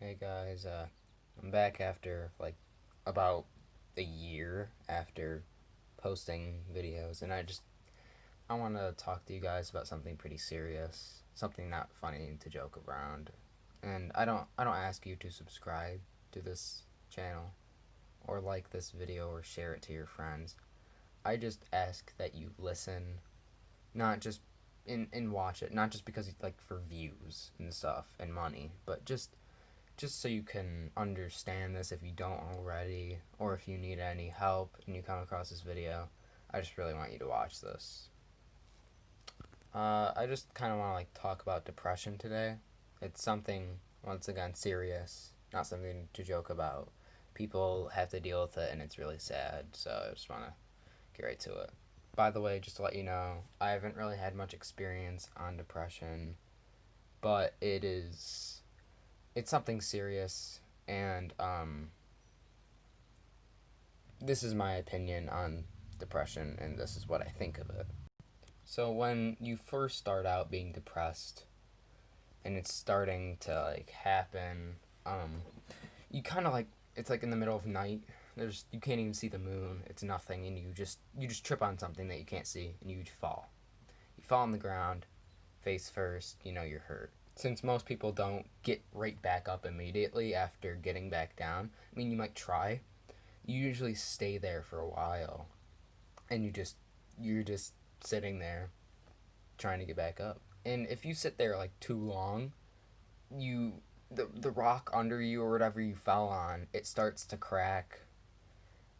Hey guys, I'm back after like about a year after posting videos, and I want to talk to you guys about something pretty serious, something not funny to joke around. And I don't ask you to subscribe to this channel or like this video or share it to your friends. I just ask that you listen, not just and watch it, not just because like for views and stuff and money, but just so you can understand this if you don't already, or if you need any help and you come across this video, I just really want you to watch this. I just kind of want to like talk about depression today. It's something, once again, serious, not something to joke about. People have to deal with it and it's really sad, so I just want to get right to it. By the way, just to let you know, I haven't really had much experience on depression, but it's something serious, and this is my opinion on depression, and this is what I think of it. So when you first start out being depressed and it's starting to like happen, you kind of like, it's like in the middle of night. There's you can't even see the moon. It's nothing, and you just trip on something that you can't see, and you fall. You fall on the ground, face first. You know you're hurt. Since most people don't get right back up immediately after getting back down, I mean you might try. You usually stay there for a while, and you're just sitting there trying to get back up. And if you sit there like too long, you the rock under you or whatever you fell on, it starts to crack,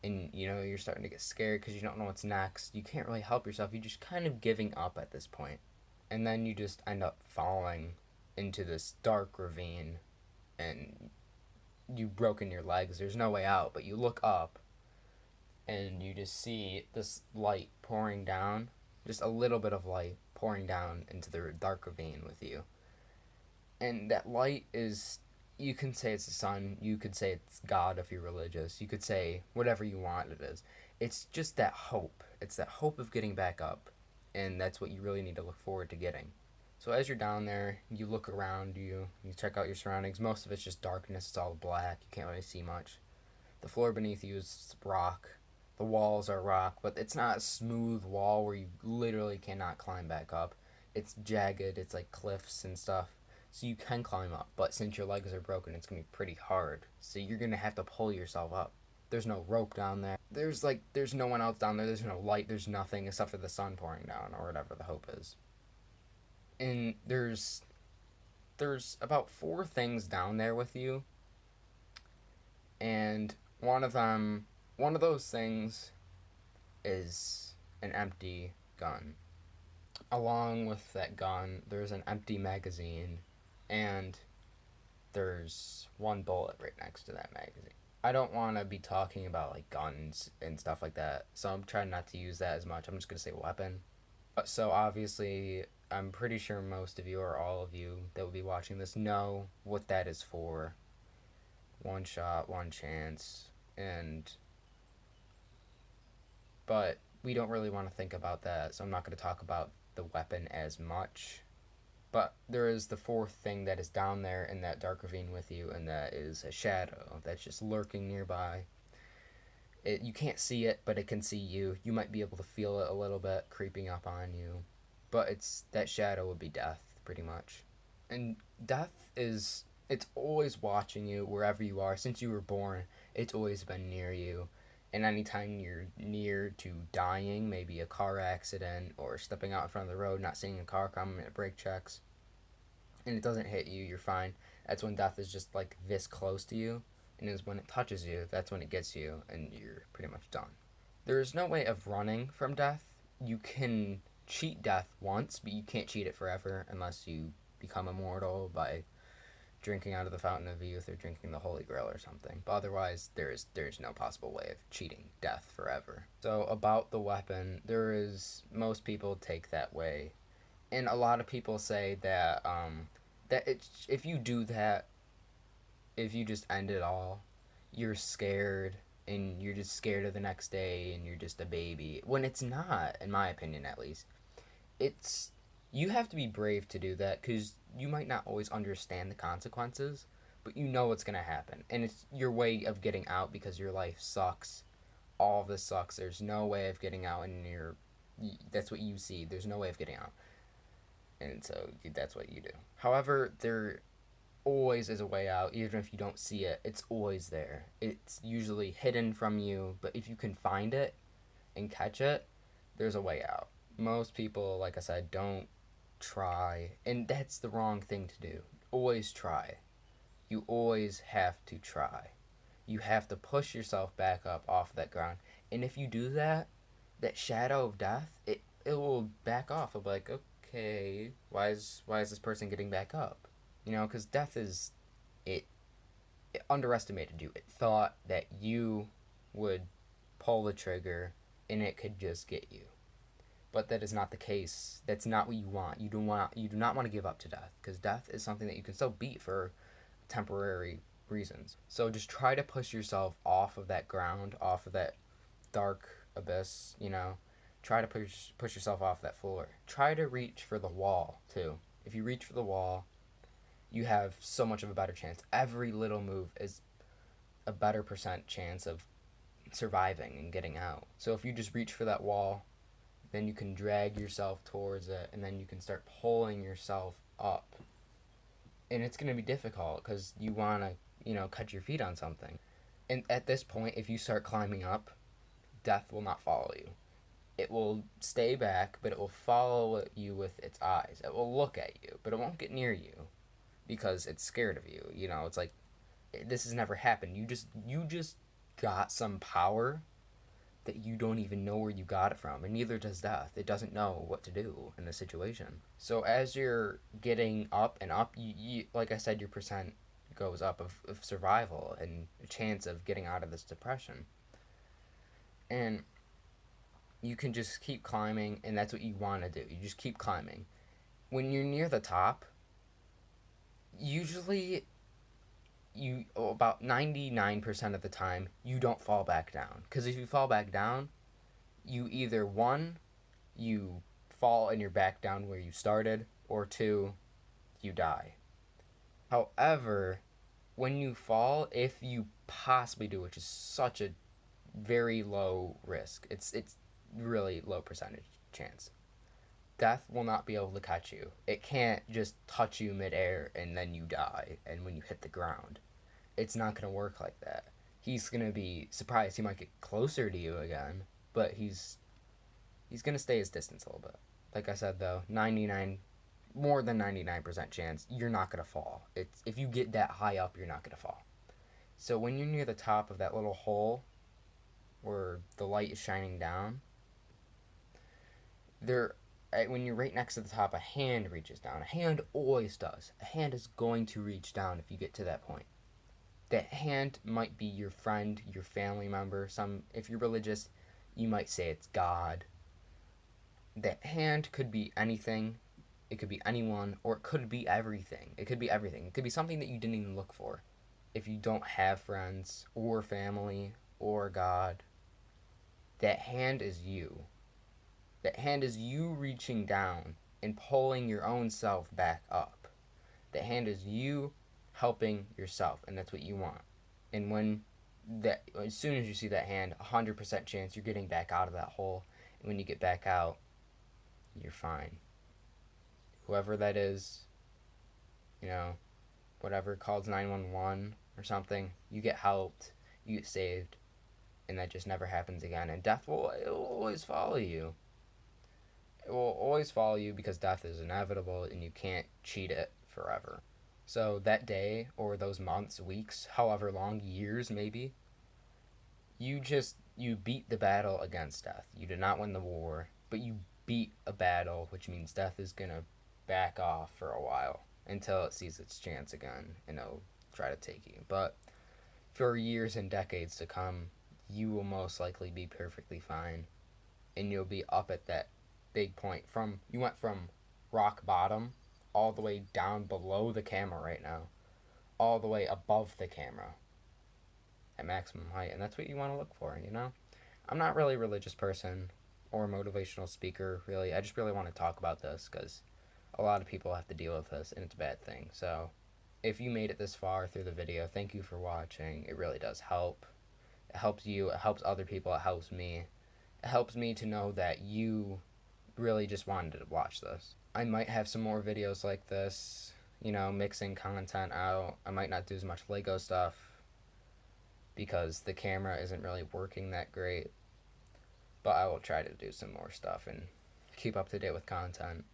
and you're starting to get scared because you don't know what's next. You can't really help yourself. You're just kind of giving up at this point. And then you just end up falling into this dark ravine, and you've broken your legs. There's no way out, but you look up and you just see this light pouring down, just a little bit of light pouring down into the dark ravine with you. And that light is, you can say it's the sun, you could say it's God if you're religious, you could say whatever you want it is. It's just that hope. It's that hope of getting back up. And that's what you really need to look forward to getting. So as you're down there, you look around you check out your surroundings. Most of it's just darkness, it's all black, you can't really see much. The floor beneath you is rock. The walls are rock, but it's not a smooth wall where you literally cannot climb back up. It's jagged, it's like cliffs and stuff. So you can climb up, but since your legs are broken, it's gonna be pretty hard. So you're gonna have to pull yourself up. There's no rope down there. There's no one else down there. There's no light. There's nothing except for the sun pouring down or whatever the hope is. And there's about four things down there with you, and one of those things is an empty gun. Along with that gun, there's an empty magazine, and there's one bullet right next to that magazine. I don't want to be talking about like guns and stuff like that, so I'm trying not to use that as much. I'm just gonna say weapon. So obviously, I'm pretty sure most of you or all of you that will be watching this know what that is for. One shot, one chance, and but we don't really want to think about that, so I'm not going to talk about the weapon as much. But there is the fourth thing that is down there in that dark ravine with you, and that is a shadow that's just lurking nearby. You can't see it, but it can see you. You might be able to feel it a little bit creeping up on you. But that shadow would be death, pretty much. And death it's always watching you wherever you are. Since you were born, it's always been near you. And anytime you're near to dying, maybe a car accident or stepping out in front of the road, not seeing a car coming at brake checks, and it doesn't hit you, you're fine. That's when death is just like this close to you. And is when it touches you, that's when it gets you, and you're pretty much done. There is no way of running from death. You can cheat death once, but you can't cheat it forever unless you become immortal by drinking out of the fountain of youth or drinking the holy grail or something. But otherwise, there's no possible way of cheating death forever. So about the weapon, there is most people take that way, and a lot of people say that if you do that, if you just end it all, you're scared, and you're just scared of the next day, and you're just a baby. When it's not, in my opinion at least. It's You have to be brave to do that because you might not always understand the consequences, but you know what's gonna happen, and it's your way of getting out because your life sucks. All of this sucks. There's no way of getting out, and that's what you see. There's no way of getting out, and so that's what you do. However, there always is a way out, even if you don't see it. It's always there. It's usually hidden from you, but if you can find it and catch it, there's a way out. Most people, like I said, don't try, and that's the wrong thing to do. Always try. You always have to try. You have to push yourself back up off that ground. And if you do that, that shadow of death, it will back off. It'll be like, okay, why is this person getting back up? Because death it, it underestimated you. It thought that you would pull the trigger and it could just get you. But that is not the case. That's not what you want. You do not want to give up to death, because death is something that you can still beat for temporary reasons. So just try to push yourself off of that ground, off of that dark abyss. Try to push yourself off that floor. Try to reach for the wall too. If you reach for the wall, you have so much of a better chance. Every little move is a better percent chance of surviving and getting out. So if you just reach for that wall, then you can drag yourself towards it, and then you can start pulling yourself up. And it's going to be difficult because you want to, cut your feet on something. And at this point, if you start climbing up, death will not follow you. It will stay back, but it will follow you with its eyes. It will look at you, but it won't get near you because it's scared of you. It's like, this has never happened. You just got some power that you don't even know where you got it from, and neither does death. It doesn't know what to do in this situation. So as you're getting up and up, you like I said, your percent goes up of survival and a chance of getting out of this depression. And you can just keep climbing, and that's what you want to do. You just keep climbing. When you're near the top, usually about 99% of the time, you don't fall back down. Because if you fall back down, you either, one, you fall and you're back down where you started, or two, you die. However, when you fall, if you possibly do, which is such a very low risk, it's really low percentage chance, death will not be able to catch you. It can't just touch you midair and then you die, and when you hit the ground. It's not going to work like that. He's going to be surprised. He might get closer to you again, but he's going to stay his distance a little bit. Like I said, though, more than 99% chance you're not going to fall. It's if you get that high up, you're not going to fall. So when you're near the top of that little hole where the light is shining down, when you're right next to the top, a hand reaches down. A hand always does. A hand is going to reach down if you get to that point. That hand might be your friend, your family member. If you're religious, you might say it's God. That hand could be anything. It could be anyone, or it could be everything. It could be everything. It could be something that you didn't even look for. If you don't have friends, or family, or God, that hand is you. That hand is you reaching down and pulling your own self back up. That hand is you helping yourself, and that's what you want. And as soon as you see that hand, 100% chance you're getting back out of that hole. And when you get back out, you're fine. Whoever that is, whatever, calls 911 or something, you get helped, you get saved, and that just never happens again. And death will always follow you. It will always follow you because death is inevitable and you can't cheat it forever. So that day, or those months, weeks, however long, years maybe, you beat the battle against death. You did not win the war, but you beat a battle, which means death is going to back off for a while until it sees its chance again, and it'll try to take you. But for years and decades to come, you will most likely be perfectly fine, and you'll be up at that big point. You went from rock bottom all the way down below the camera right now, all the way above the camera at maximum height, and that's what you want to look for. I'm not really a religious person or a motivational speaker, really. I just really want to talk about this because a lot of people have to deal with this, and it's a bad thing. So if you made it this far through the video, thank you for watching. It really does help. It helps you, it helps other people, it helps me. It helps me to know that you really just wanted to watch this. I might have some more videos like this, mixing content out. I might not do as much Lego stuff because the camera isn't really working that great. But I will try to do some more stuff and keep up to date with content.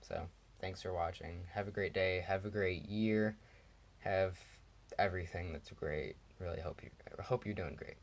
So, thanks for watching. Have a great day. Have a great year. Have everything that's great. Really hope you're doing great.